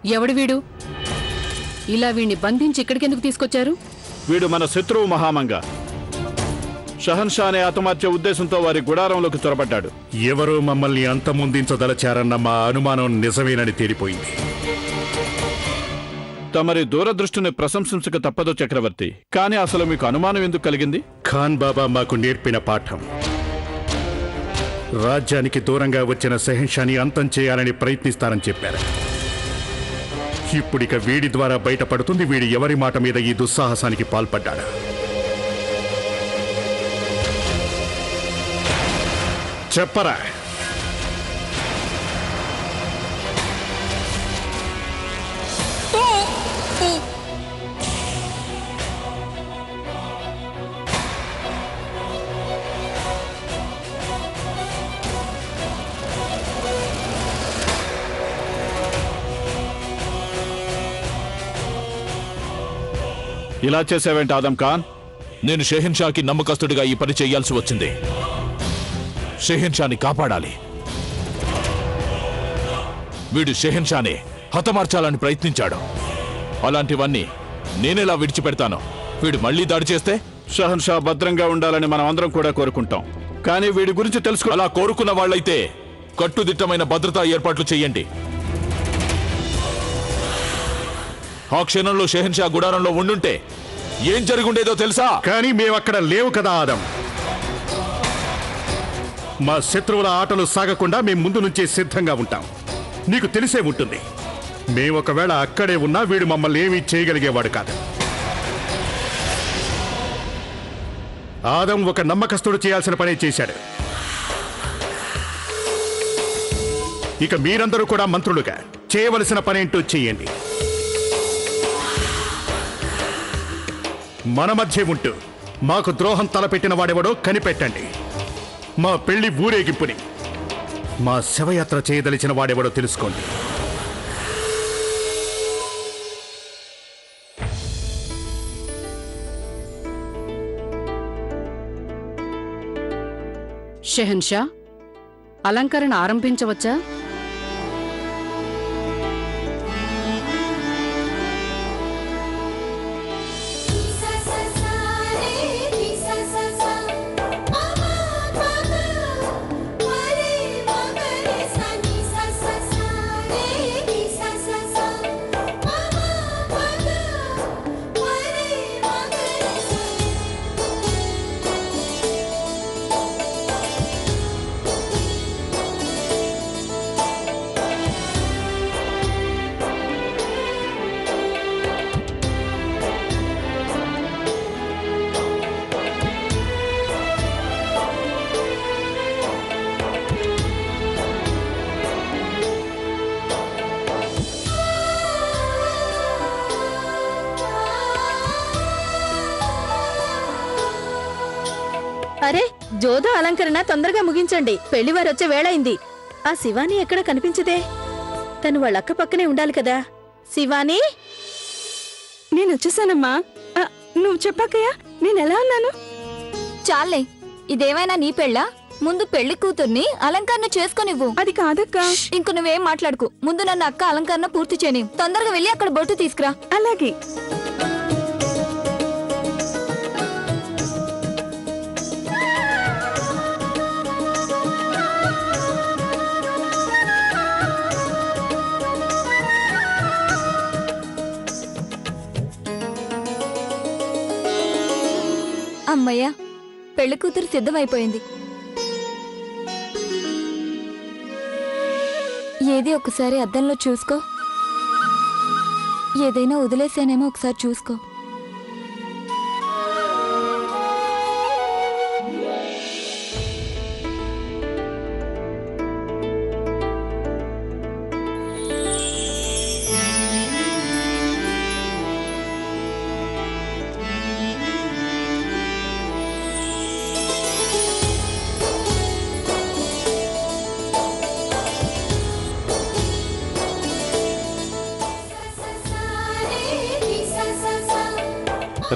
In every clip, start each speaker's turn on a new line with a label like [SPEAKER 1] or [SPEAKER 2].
[SPEAKER 1] ఎవడు వీడు? ఇలా వీణ్ణి బంధించి ఇక్కడికెందుకు తీసుకొచ్చారు?
[SPEAKER 2] వీడు మన శత్రువు మహామంగ. షహన్షానే హతమార్చే ఉద్దేశంతో వారి గుడారంలోకి చొరబడ్డాడు.
[SPEAKER 3] ఎవరో మమ్మల్ని అంతమొందించదలచారన్న మా అనుమానం నిజమేనని తేలిపోయింది.
[SPEAKER 2] తమరి దూరదృష్టిని ప్రశంసించక తప్పదు చక్రవర్తి. కానీ అసలు మీకు అనుమానం ఎందుకు కలిగింది?
[SPEAKER 3] ఖాన్ బాబా మాకు నేర్పిన పాఠం. రాజ్యానికి దూరంగా వచ్చిన షెహన్షాని అంతం చేయాలని ప్రయత్నిస్తారని చెప్పారు. ఇప్పుడిక వీడి ద్వారా బయటపడుతుంది వీడి ఎవరి మాట మీద ఈ దుస్సాహసానికి పాల్పడ్డాడు. చెప్పరా?
[SPEAKER 2] ఇలా చేసావేంటి ఆదం ఖాన్?
[SPEAKER 4] నేను షెహన్షాకి నమ్మకస్తుడిగా ఈ పని చేయాల్సి వచ్చింది. షెహన్షాని కాపాడాలి. వీడు షెహన్షాని హతమార్చాలని ప్రయత్నించాడు. అలాంటివన్నీ నేనెలా విడిచిపెడతాను? వీడు మళ్లీ దాడి చేస్తే?
[SPEAKER 2] షహన్షా భద్రంగా ఉండాలని మనం అందరం కూడా కోరుకుంటాం. కానీ వీడి గురించి తెలుసుకో.
[SPEAKER 4] అలా కోరుకున్న వాళ్ళైతే కట్టుదిట్టమైన భద్రతా ఏర్పాట్లు చేయండి. ఆ క్షణంలో షెహన్షా గుడారంలో ఉండుంటే ఏం జరుగుండేదో తెలుసా?
[SPEAKER 3] కానీ మేమక్కడ లేవు కదా ఆదం. మా శత్రువుల ఆటలు సాగకుండా మేము ముందు నుంచే సిద్ధంగా ఉంటాం. నీకు తెలిసే ఉంటుంది. మేమొకవేళ అక్కడే ఉన్నా వీడు మమ్మల్ని ఏమీ చేయగలిగేవాడు కాదు. ఆదం ఒక నమ్మకస్తుడు చేయాల్సిన పనే చేశాడు. ఇక మీరందరూ కూడా మంత్రులుగా చేయవలసిన పనేంటో చెయ్యండి. మన మధ్య ఉంటూ మాకు ద్రోహం తలపెట్టిన వాడెవడో కనిపెట్టండి. మా పెళ్లి ఊరేగింపుని, మా శవయాత్ర చేయదలిచిన వాడెవడో తెలుసుకోండి.
[SPEAKER 1] షెహన్షా, అలంకరణ ఆరంభించవచ్చా?
[SPEAKER 5] అరే, జోధా అలంకరణ తొందరగా ముగించండి. పెళ్లివారు వచ్చే వేళయింది. ఆ శివాని ఎక్కడ కనిపించదే? తను వాళ్ళ అక్క పక్కనే ఉండాలి కదా. శివాని,
[SPEAKER 6] నేను వచ్చేసానమ్మా. నువ్వు చెప్పాకయ్యా, నేనెలా ఉన్నాను?
[SPEAKER 7] చాలే, ఇదేమైనా నీ పెళ్ళా? ముందు పెళ్లి కూతుర్ని అలంకరణ చేసుకునివ్వు.
[SPEAKER 6] అది కాదక్క.
[SPEAKER 7] ఇంక నువ్వేం మాట్లాడుకు. ముందు నన్ను అక్క అలంకరణ పూర్తి చేయని. తొందరగా వెళ్ళి అక్కడ బొట్టు తీసుకురా.
[SPEAKER 6] అలాగే.
[SPEAKER 7] అమ్మయ్యా, పెళ్లి కూతురు సిద్ధమైపోయింది. ఏది ఒకసారి అద్దంలో చూసుకో. ఏదైనా వదిలేసానేమో ఒకసారి చూసుకో.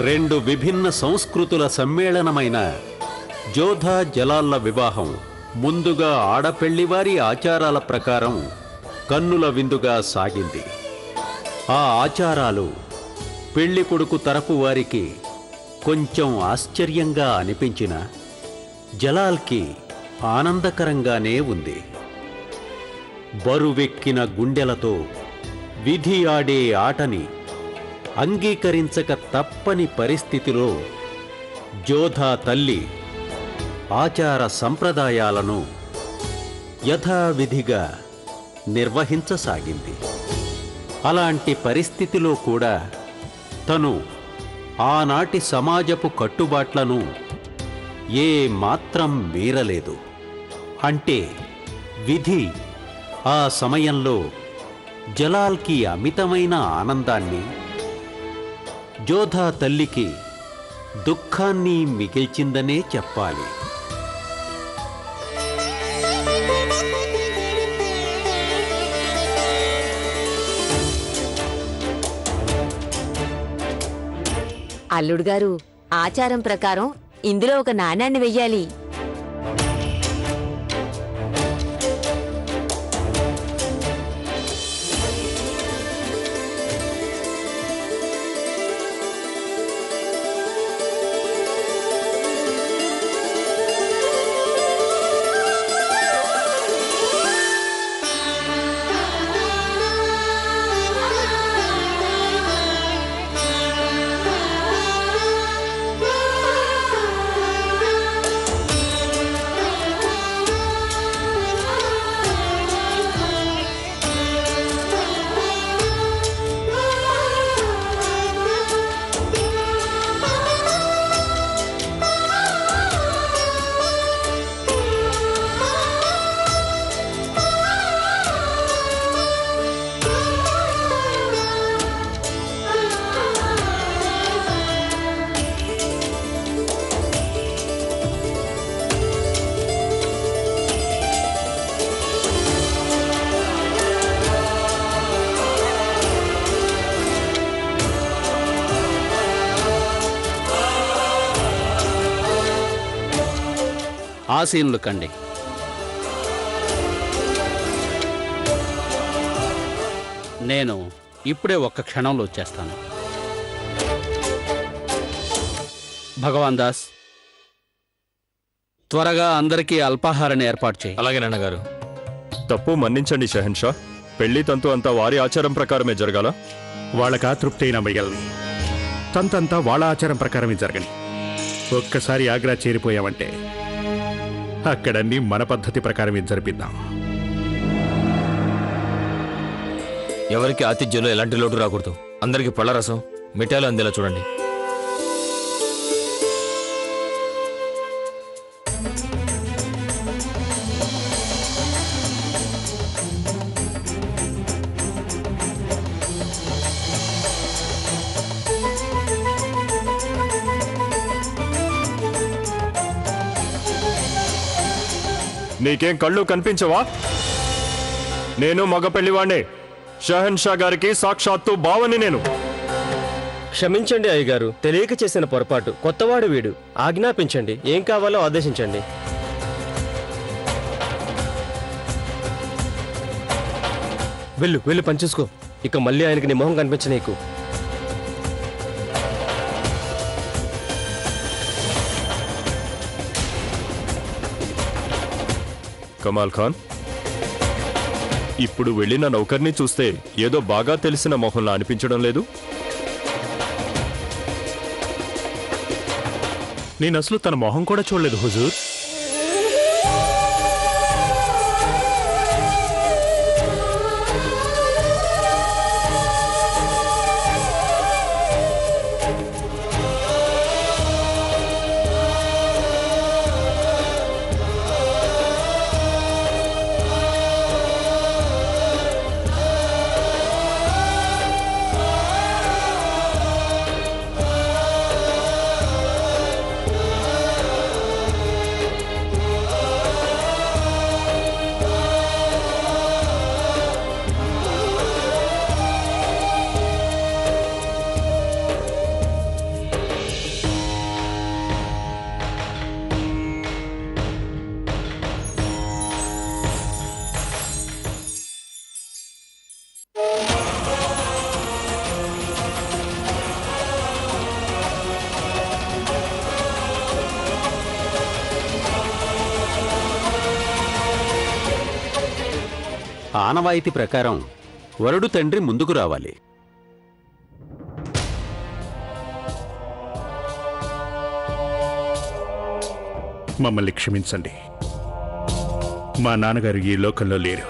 [SPEAKER 8] రెండు విభిన్న సంస్కృతుల సమ్మేళనమైన జోధా జలాల్ల వివాహం ముందుగా ఆడపెళ్లివారి ఆచారాల ప్రకారం కన్నుల విందుగా సాగింది. ఆ ఆచారాలు పెళ్లి కొడుకు తరపు వారికి కొంచెం ఆశ్చర్యంగా అనిపించిన జలాల్కి ఆనందకరంగానే ఉంది. బరువెక్కిన గుండెలతో విధి ఆడే ఆటని అంగీకరించక తప్పని పరిస్థితిలో జోధా తల్లి ఆచార సంప్రదాయాలను యథావిధిగా నిర్వహించసాగింది. అలాంటి పరిస్థితిలో కూడా తను ఆనాటి సమాజపు కట్టుబాట్లను ఏ మాత్రం మీరలేదు. అంటే విధి ఆ సమయంలో జలాల్కి అమితమైన ఆనందాన్ని, జోధా తల్లికి దుఃఖాన్ని మిగిల్చిందనే చెప్పాలి.
[SPEAKER 9] అల్లుడు గారు, ఆచారం ప్రకారం ఇందులో ఒక నాణ్యాన్ని వెయ్యాలి.
[SPEAKER 10] ఆసీనులు కండి. నేను ఇప్పుడే ఒక్క క్షణంలో వచ్చేస్తాను. భగవాన్ దాస్, త్వరగా అందరికీ అల్పాహారాన్ని ఏర్పాటు చేయి.
[SPEAKER 4] అలాగే నాన్నగారు.
[SPEAKER 11] తప్పు మన్నించండి షహన్షా. పెళ్లి తంతు అంతా వారి ఆచారం ప్రకారమే జరగాల.
[SPEAKER 3] వాళ్ళకా తృప్తి అయినా మిగలని తంతంతా వాళ్ళ ఆచారం ప్రకారమే జరగని. ఒక్కసారి ఆగ్రా చేరిపోయామంటే అక్కడన్నీ మన పద్ధతి ప్రకారమే జరిపిద్దాం.
[SPEAKER 4] ఎవరికి ఆతిథ్యంలో ఎలాంటి లోటు రాకూడదు. అందరికీ పళ్ళరసం, మిఠాయిలు అందేలా చూడండి.
[SPEAKER 11] నీకేం కళ్ళు కనిపించవా? నేను మగ పెళ్లివాణ్ణే. షహన్షా గారికి సాక్షాత్తు బావని నేను.
[SPEAKER 12] క్షమించండి అయ్యగారు, తెలియక చేసిన పొరపాటు. కొత్తవాడు వీడు. ఆజ్ఞాపించండి, ఏం కావాలో ఆదేశించండి. వెళ్ళు వెళ్ళు, పనిచేసుకో. ఇక మళ్ళీ ఆయనకి నీ మొహం కనిపించ నీకు.
[SPEAKER 11] కమాల్ ఖాన్, ఇప్పుడు వెళ్ళిన నౌకర్ని చూస్తే ఏదో బాగా తెలిసిన మొహంలా అనిపించడం లేదు?
[SPEAKER 3] నేను అసలు తన మొహం కూడా చూడలేదు హుజూర్.
[SPEAKER 8] ఆనవాయితీ ప్రకారం వరుడు తండ్రి ముందుకు రావాలి.
[SPEAKER 3] మమ్మల్ని క్షమించండి. మా నాన్నగారు ఈ లోకంలో లేరు.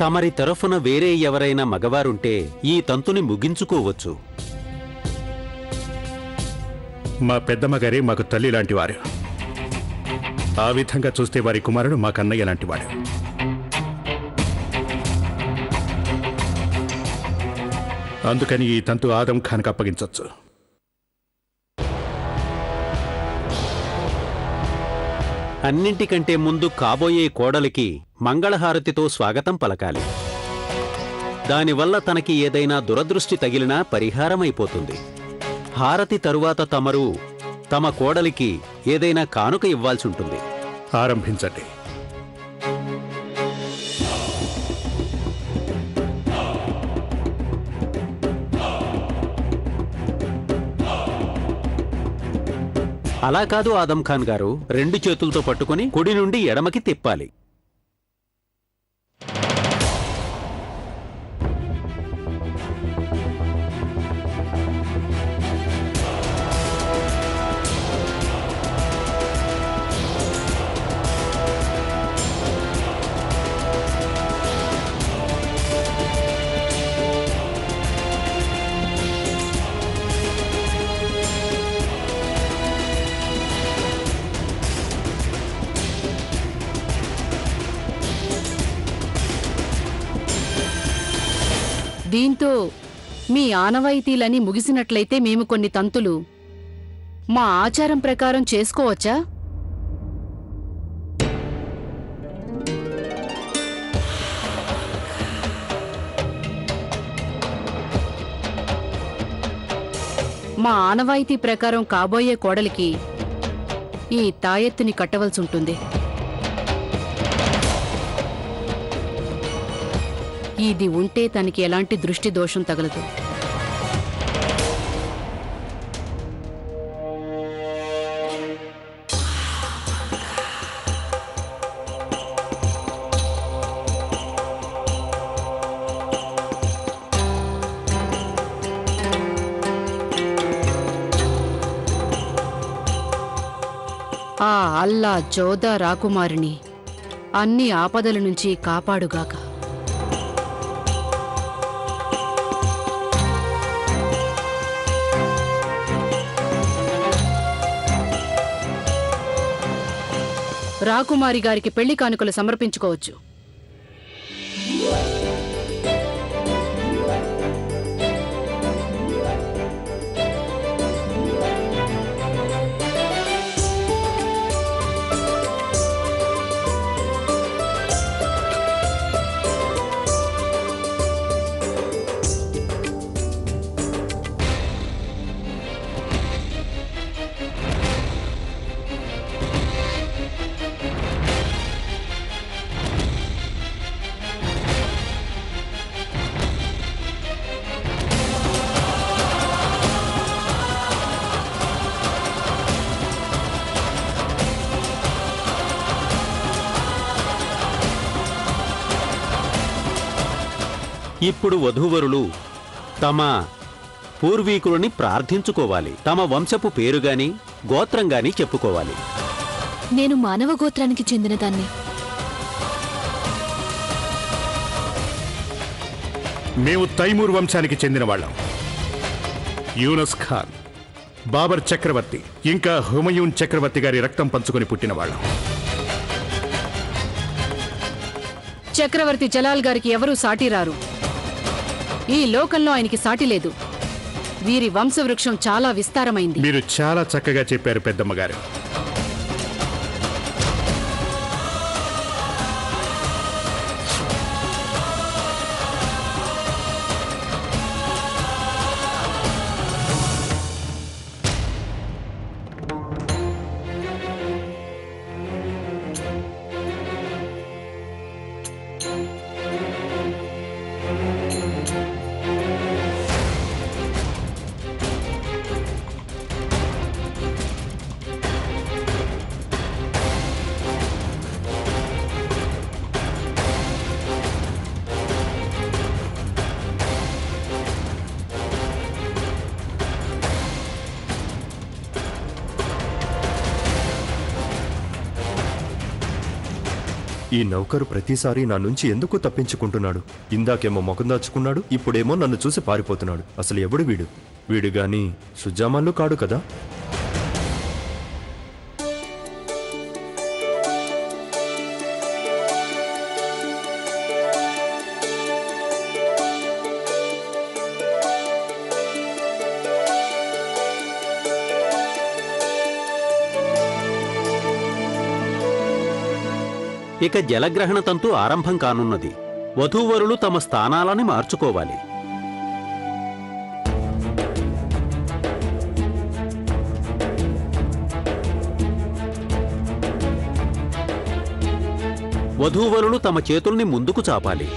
[SPEAKER 8] తమరి తరఫున వేరే ఎవరైనా మగవారుంటే ఈ తంతుని ముగించుకోవచ్చు.
[SPEAKER 3] మా పెద్దమ్మగారే మాకు తల్లి లాంటివారు. ఆ విధంగా చూస్తే వారి కుమారుడు మా కన్నయ్య లాంటివాడు. అందుకని ఈ తంతు ఆదం ఖాన్కి అప్పగించవచ్చు.
[SPEAKER 8] అన్నింటికంటే ముందు కాబోయే కోడలికి మంగళహారతితో స్వాగతం పలకాలి. దానివల్ల తనకి ఏదైనా దురదృష్టి తగిలినా పరిహారమైపోతుంది. హారతి తరువాత తమరు తమ కోడలికి ఏదైనా కానుక ఇవ్వాల్సి ఉంటుంది.
[SPEAKER 3] ఆరంభించండి.
[SPEAKER 8] అలా కాదు ఆదం ఖాన్ గారు, 2 చేతులతో పట్టుకుని కుడి నుండి ఎడమకి తిప్పాలి.
[SPEAKER 1] దీంతో మీ ఆనవాయితీలని ముగిసినట్లయితే మేము కొన్ని తంతులు మా ఆచారం ప్రకారం చేసుకోవచ్చా? మా ఆనవాయితీ ప్రకారం కాబోయే కోడలికి ఈ తాయెత్తుని కట్టవలసి ఉంటుంది. ఇది ఉంటే తనకి ఎలాంటి దృష్టి దోషం తగలదు. ఆ అల్లా జోదా రాకుమారిని అన్ని ఆపదల నుంచి కాపాడుగాక. రాకుమారి గారికి పెళ్లి కానుకలు సమర్పించుకోవచ్చు.
[SPEAKER 8] ఇప్పుడు వధూవరులు తమ పూర్వీకులని ప్రార్థించుకోవాలి. తమ వంశపు పేరుగాని గోత్రంగాని చెప్పుకోవాలి.
[SPEAKER 7] నేను మానవ గోత్రానికి చెందినదాన్ని.
[SPEAKER 3] మేము తైమూర్ వంశానికి చెందిన వాళ్ళం. యూనస్ ఖాన్, బాబర్ చక్రవర్తి ఇంకా హుమయూన్ చక్రవర్తి గారి రక్తం పంచుకొని పుట్టిన వాళ్ళం.
[SPEAKER 1] చక్రవర్తి జలాల్ గారికి ఎవరూ సాటిరారు. ఈ లోకంలో ఆయనకి సాటి లేదు. వీరి వంశవృక్షం చాలా విస్తారమైంది.
[SPEAKER 3] మీరు చాలా చక్కగా చెప్పారు పెద్దమ్మగారు.
[SPEAKER 11] ఈ నౌకరు ప్రతిసారి నా నుంచి ఎందుకు తప్పించుకుంటున్నాడు? ఇందాకేమో ముఖం దాచుకున్నాడు, ఇప్పుడేమో నన్ను చూసి పారిపోతున్నాడు. అసలు ఎవడు వీడు? వీడు గాని సుజామాన్లు కాడు కదా?
[SPEAKER 8] ఇక జలగ్రహణ తంతు ఆరంభం కానున్నది. వధూవరులు తమ స్థానాలని మార్చుకోవాలి. వధూవరులు తమ చేతుల్ని ముందుకు చాపాలి.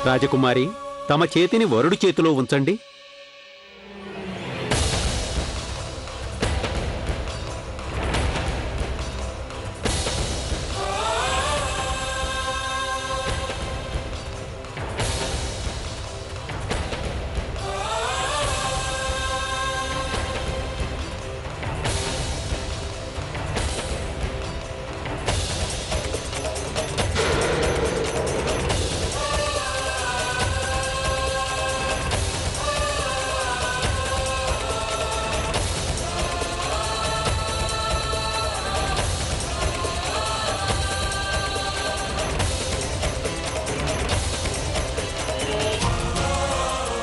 [SPEAKER 8] రాజకుమారి, తమ చేతిని వరుడి చేతిలో ఉంచండి.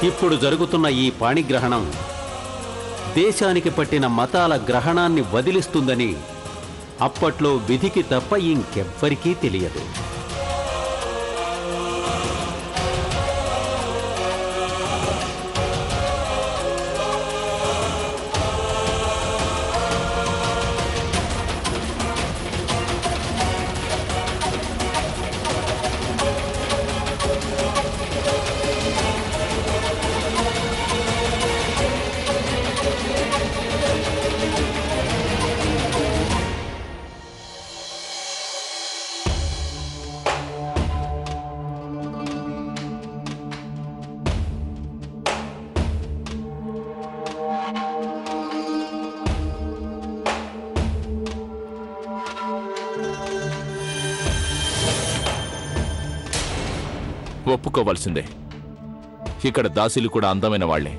[SPEAKER 8] ఇప్పుడు జరుగుతున్న ఈ పాణిగ్రహణం దేశానికి పట్టిన మతాల గ్రహణాన్ని వదిలిస్తుందని అప్పట్లో విధికి తప్ప ఇంకెవ్వరికీ తెలియదు.
[SPEAKER 4] ఒప్పుకోవాల్సిందే. ఇక్కడ దాసీలు కూడా అందమైన వాళ్లే.